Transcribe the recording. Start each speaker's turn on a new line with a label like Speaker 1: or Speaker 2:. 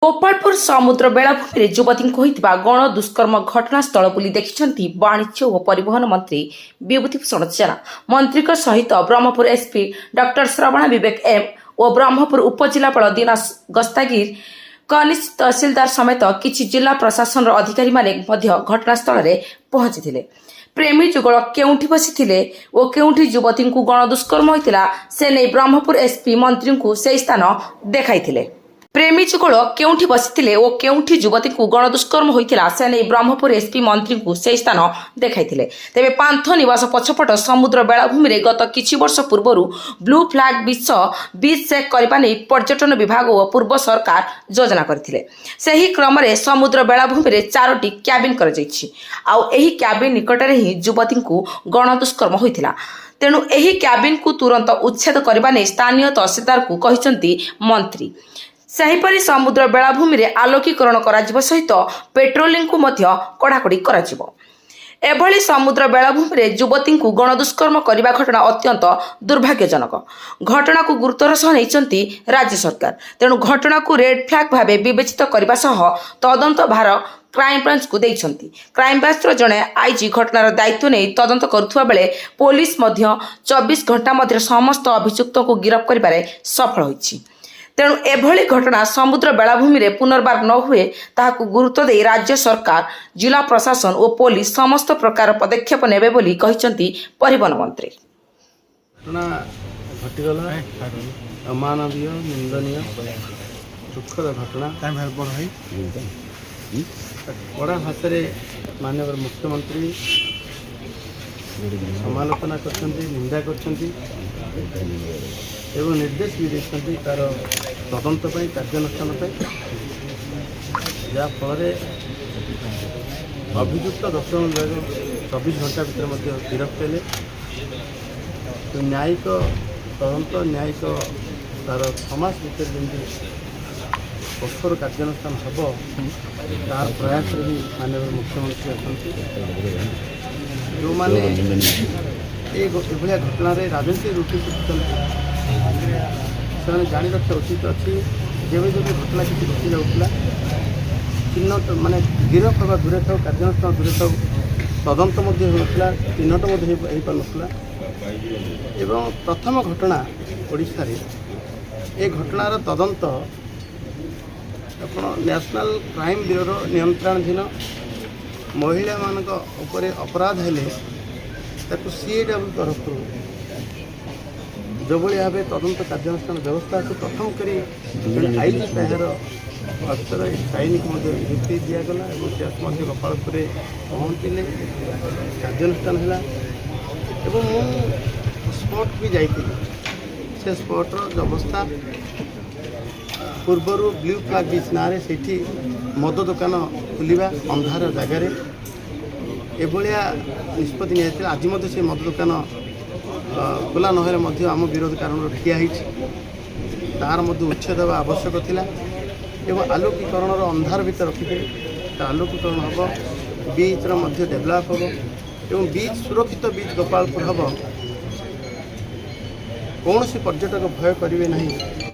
Speaker 1: गोपालपुर समुद्र बेलाभूमि युवती होता गण दुष्कर्म घटनास्थल बुली देखिंट वाणिज्य और परिवहन मंत्री विभूतिभूषण जेना मंत्री सहित ब्रह्मपुर एसपी डॉक्टर श्रवण विवेक एम और ब्रह्मपुर उपजिलापाल दिनेश गस्तागिर कनिष्ठ तहसीलदार समेत किछि जिला प्रशासन अधिकारी माने घटनास्थल में पहुंची प्रेमी जुगल केउठी बसी और केउठी युवती को गण दुष्कर्म होता से नहीं ब्रह्मपुर एसपी मंत्री को से स्थान देखाई प्रेमी जुगल केउठी बसी और केउठी युवती को गण दुष्कर्म होता से नहीं ब्रह्मपुर एसपी मंत्री को से स्थान देखाई तेरे पांथ निवास पछपट समुद्र बेलाभूमि गत किछि वर्ष पूर्व ब्लू फ्लैग बीच चेक करने पर्यटन विभाग और पूर्व सरकार योजना करथिले। सही क्रम में समुद्र बेलाभूमि 4टी क्याबिन क्याबिन निकट में ही युवती को गण दुष्कर्म होता तेणु एही क्याबिन को तुरंत उच्छेद करने स्थानीय तहसीलदार को कहिसंती मंत्री। सेहीपरि समुद्र बेलाभूमि आलोकीकरण करा सहित पेट्रोलिंग को मध्य कड़ाकड़ी करा एभली समुद्र बेलाभूमि युवती को गण दुष्कर्म करने घटना अत्यंत दुर्भाग्यजनक। घटना को गुरुतर सह नहीं राज्य सरकार तेणु घटना को रेड फ्लैग भाव विवेचित करने सह तदंत भार क्राइम ब्रांच को देइछंती। क्राइम ब्रांच जड़े आईजी घटनार दायित्व नहीं तदंत करुवा बेले पुलिस 24 घंटा मध्य समस्त अभियुक्तों को गिरफ्त करिबारे सफल होइछि। तेणु एभली घटना समुद्र बेलाभूमि पुनर्बार न हुए ताहाकु गुरुत्व दे राज्य सरकार जिला प्रशासन और पुलिस समस्त प्रकार पदक्षेप नेबे बोली कहिसंती परिवहन मंत्री।
Speaker 2: घटना घटीगला अमानवीय निंदनीय दुखद घटना बड़ा भाषा माननीय मुख्यमंत्री समालोचना करछंती निंदा करछंती एवं निर्देश भी देते तार तदंत कार्यानुष्ठान जहाँफल अभियुक्त दक्षिण विभाग 24 घंटा भितर गिरफ्त हेले न्यायिक तदंत न्यायिक तार समाज भितर जमी कठोर कार्यानुष्ठान हम तार प्रयास भी माननीय मुख्यमंत्री अच्छा जो मैंने ये घटना राजनीति रुचि से जाणी रखा उचित अच्छी जब जब घटना किसी घटी जाऊला चिन्हट माने गिरफ होगा दूरे था कार्यानुष्ठान दूरे था तदंत होता चिन्हट हो पारा एवं प्रथम घटना ओडिशा रे ए घटनार तदंत अपन नेशनल क्राइम ब्यूरो नियंत्रणाधीन महिला मानक उपरे अपराध हेले ताकू सीएडब्ल्यू तरफ जो भाव तदंत कार्यानुष्ठान व्यवस्था को प्रथम कर आईजी तार अफसर सैनिक नियुक्ति दिगला और गोपालपुर पहुँचले कार्यानुष्ठान है स्पॉट भी जाइए से स्पॉटर अवस्था पूर्वर ब्लू फ्लैग बीच ना से मद दुकान खुलवा अंधार जगार एभलिया निष्पत्ति निया आज से मद दुकान खोला नहले आम विरोध कारण ठिया तार उच्छेद आवश्यक थिला एवं आलोकीकरण अंधार भितर रखिथे आलोकीकरण हम बीच डेभलप हम एवं बीच सुरक्षित बीच गोपालपुर हम कौन पर्यटक भय करेंगे नहीं।